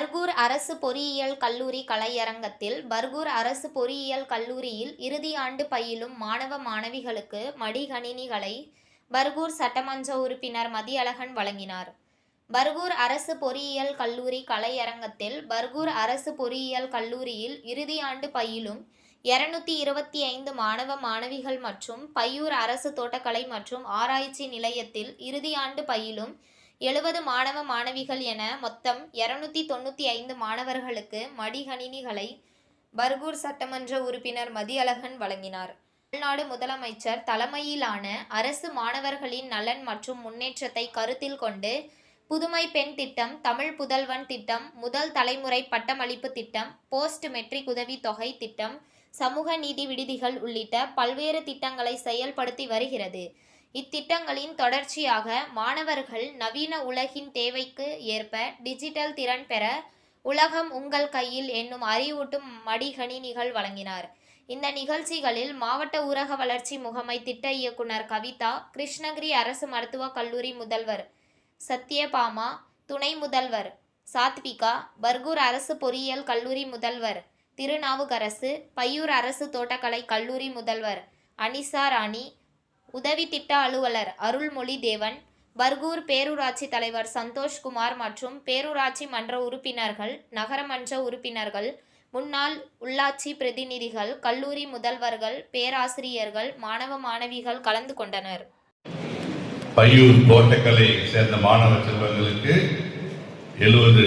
பர்கூர் அரசு பொறியியல் கல்லூரி கலையரங்கத்தில் பர்கூர் அரசு பொறியியல் கல்லூரியில் இறுதி ஆண்டு பயிலும் மாணவ மாணவிகளுக்கு மடிகணினிகளை பர்கூர் சட்டமன்ற உறுப்பினர் மதியழகன் வழங்கினார். பர்கூர் அரசு பொறியியல் கல்லூரி கலையரங்கத்தில் பர்கூர் அரசு பொறியியல் கல்லூரியில் இறுதி ஆண்டு பயிலும் 225 மாணவ மாணவிகள் மற்றும் பையூர் அரசு தோட்டக்கலை மற்றும் ஆராய்ச்சி நிலையத்தில் இறுதி ஆண்டு பயிலும் 70 மாணவ மாணவிகள் என மொத்தம் 295 மாணவர்களுக்கு மடிகணினிகளை பர்கூர் சட்டமன்ற உறுப்பினர் மதியழகன் வழங்கினார். தமிழ்நாடு முதலமைச்சர் தலைமையிலான அரசு மாணவர்களின் நலன் மற்றும் முன்னேற்றத்தை கருத்தில் கொண்டு புதுமை பெண் திட்டம், தமிழ் புதல்வன் திட்டம், முதல் தலைமுறை பட்டமளிப்பு திட்டம், போஸ்ட் மெட்ரிக் உதவித்தொகை திட்டம், சமூக நீதி விடுதிகள் உள்ளிட்ட பல்வேறு திட்டங்களை செயல்படுத்தி வருகிறது. இத்திட்டங்களின் தொடர்ச்சியாக மாணவர்கள் நவீன உலகின் தேவைக்கு ஏற்ப டிஜிட்டல் திறன் பெற உலகம் உங்கள் கையில் என்னும் அறிவூட்டும் மடிகணினிகள் வழங்கினார். இந்த நிகழ்ச்சிகளில் மாவட்ட ஊரக வளர்ச்சி முகமை திட்ட இயக்குனர் கவிதா, கிருஷ்ணகிரி அரசு மருத்துவக் கல்லூரி முதல்வர் சத்யபாமா, துணை முதல்வர் சாத்விகா, பர்கூர் அரசு பொறியியல் கல்லூரி முதல்வர் திருநாவுக்கரசு, பையூர் அரசு தோட்டக்கலை கல்லூரி முதல்வர் அனிசா ராணி, உதவி திட்ட அலுவலர் அருள்மொழி தேவன், பர்கூர் பேரூராட்சி தலைவர் சந்தோஷ்குமார் மற்றும் பேரூராட்சி மன்ற உறுப்பினர்கள், நகரமன்ற உறுப்பினர்கள், முன்னாள் உள்ளாட்சி பிரதிநிதிகள், கல்லூரி முதல்வர்கள், பேராசிரியர்கள், மாணவ மாணவிகள் கலந்து கொண்டனர். பையூர் தோட்டக்கலை சேர்ந்த மாணவ செல்வங்களுக்கு 70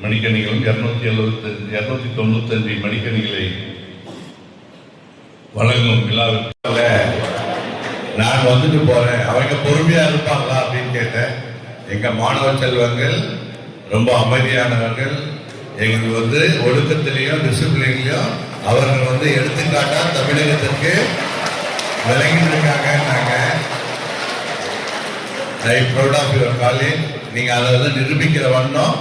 மடிக்கணிகளும் 295 மடிக்கணிகளை வழங்கும் விழாவில் நான் வந்துட்டு போறேன், அவங்க பொறுமையா இருப்பாங்களா அப்படின்னு கேட்டேன். எங்க மாணவ செல்வங்கள் ரொம்ப அமைதியானவர்கள். எங்களுக்கு ஒழுக்கத்திலையும் டிசிப்ளின்லையும் அவர்கள் எடுத்துக்காட்டா தமிழகத்திற்கு விளங்கிட்டு இருக்காங்க. I proud of your college. நீங்க அதை நிரூபிக்கிற வண்ணம்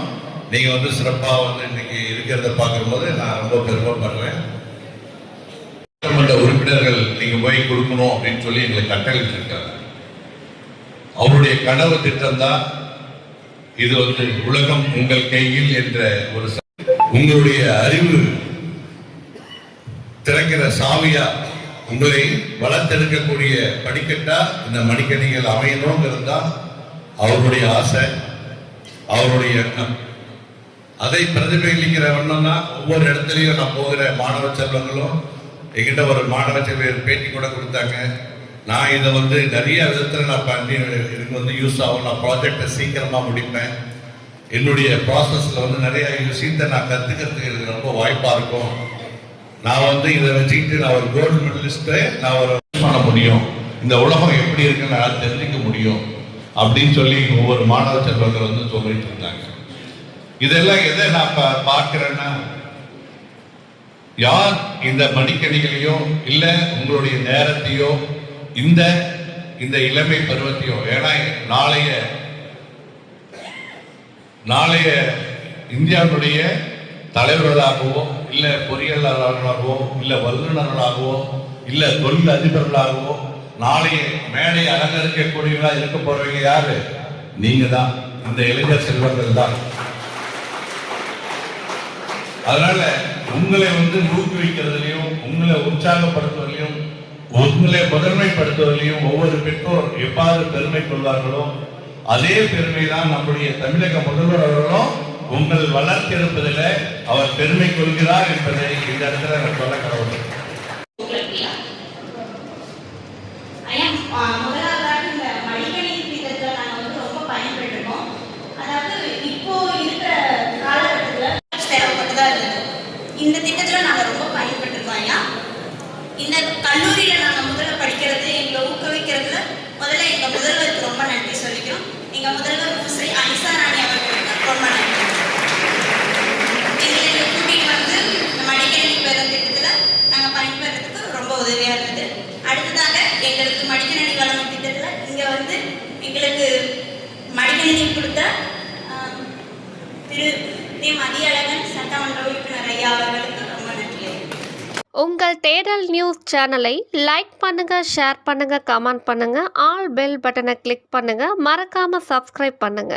நீங்க சிறப்பாக இன்னைக்கு இருக்கிறத பார்க்கும்போது நான் ரொம்ப பெருமைப்படுறேன். சட்டமன்ற உறுப்பினர்கள் நீங்க போய் கொடுக்கணும் அப்படின்னு சொல்லி எங்களுக்கு கட்டளையிட்டு இருக்காங்க. அவருடைய கனவு திட்டம் தான் இது. உலகம் உங்கள் கையில் என்ற ஒரு உங்களுடைய அறிவு திறக்கிற சாவியா உங்களை வளர்த்தெடுக்கக்கூடிய படிக்கட்டா இந்த மடிக்கணிகள் அமையணுங்கிறது தான் அவருடைய ஆசை, அவருடைய எண்ணம். அதை பிரதிபலிக்கிற வண்ணம் தான் ஒவ்வொரு இடத்துலையும் நான் போகிற மாணவ செல்வங்களும் என்கிட்ட ஒரு மாணவ செல்வர் பேட்டி கூட கொடுத்தாங்க. நான் இதை நிறைய விதத்தில் நான் பண்ணி எனக்கு யூஸ் ஆகும். நான் ப்ராஜெக்டை சீக்கிரமாக முடிப்பேன். என்னுடைய ப்ராசஸில் நிறைய விஷயத்தை நான் கற்றுக்கிறதுக்கு எனக்கு ரொம்ப வாய்ப்பாக இருக்கும். நான் இதை வச்சுக்கிட்டு நான் ஒரு கோல்டு மெடலிஸ்ட்டை நான் ஒரு பண்ண முடியும், இந்த உலகம் எப்படி இருக்குன்னு நான் தெரிஞ்சுக்க முடியும் அப்படின்னு சொல்லி ஒவ்வொரு மாணவ செல்வங்கள் சொல்லிட்டு இருந்தாங்க. இதெல்லாம் எதை நான் பார்க்கிறேன்னா, யார் இந்த மடிக்கணிகளையோ இல்ல உங்களுடைய நேரத்தையோ இந்த இளமை பருவத்தையோ, ஏன்னா நாளைய இந்தியாவுடைய தலைவர்களாகவோ இல்ல பொறியியலாளர்களாகவோ இல்ல வல்லுநர்களாகவோ இல்ல தொழில் அதிபர்களாகவோ நாளைய மேடை அலங்கரிக்கக்கூடியவர்களா இருக்க போறவங்க யாரு? நீங்க தான், இந்த இளைஞர் செல்வங்கள் தான். அதனால உங்களை ஊக்குவிக்கிறதுலையும் உங்களை உற்சாகப்படுத்துவதிலையும் உங்களை முதன்மைப்படுத்துவதிலையும் ஒவ்வொரு பெற்றோர் எவ்வாறு பெருமை கொள்வார்களோ அதே பெருமை தான் நம்முடைய தமிழக முதல்வர் அவர்களும் உங்கள் வளர்த்திருப்பதில் அவர் பெருமை கொள்கிறார் என்பதை இந்த இடத்துல நான் சொல்ல கடவுள். முதலாவதாக இந்த மடிக்கணினி திட்டத்தை நாங்கள் ரொம்ப பயன்படுத்தணும். அதாவது இப்போ இருக்கிற காலகட்டத்தில் தேவைப்பட்டுதான் இருந்தது. இந்த திட்டத்தில் நாங்கள் ரொம்ப பயன்பட்டுருக்கோம். ஐயா, இந்த கல்லூரியில் நாங்கள் முதல்ல படிக்கிறது எங்களை ஊக்குவிக்கிறதுல முதல்ல எங்கள் முதல்வருக்கு ரொம்ப நன்றி சொல்லிக்கிறோம். எங்கள் முதல்வர் பூசை அனிசா ராணி அவர்களுக்கு ரொம்ப நன்றி. எங்களை கூட்டிகிட்டு மடிக்கணினி பெறும் திட்டத்தில் நாங்கள் பயன்படுறதுக்கு ரொம்ப உதவியாக இருந்தது. அடுத்ததாக எங்களுக்கு மடிக்கணினி வழங்கும் திட்டத்தில் இங்கே எங்களுக்கு மடிக்கணினி கொடுத்த திரு மதியழகன் சட்டமன்ற உறுப்பினர் ஐயா அவர்களுக்கு ரொம்ப நன்றி. உங்கள் தேடல் நியூஸ் சேனலை லைக் பண்ணுங்க, ஷேர் பண்ணுங்க, கமெண்ட் பண்ணுங்க, ஆல் பெல் பட்டனை கிளிக் பண்ணுங்க, மறக்காம சப்ஸ்கிரைப் பண்ணுங்க.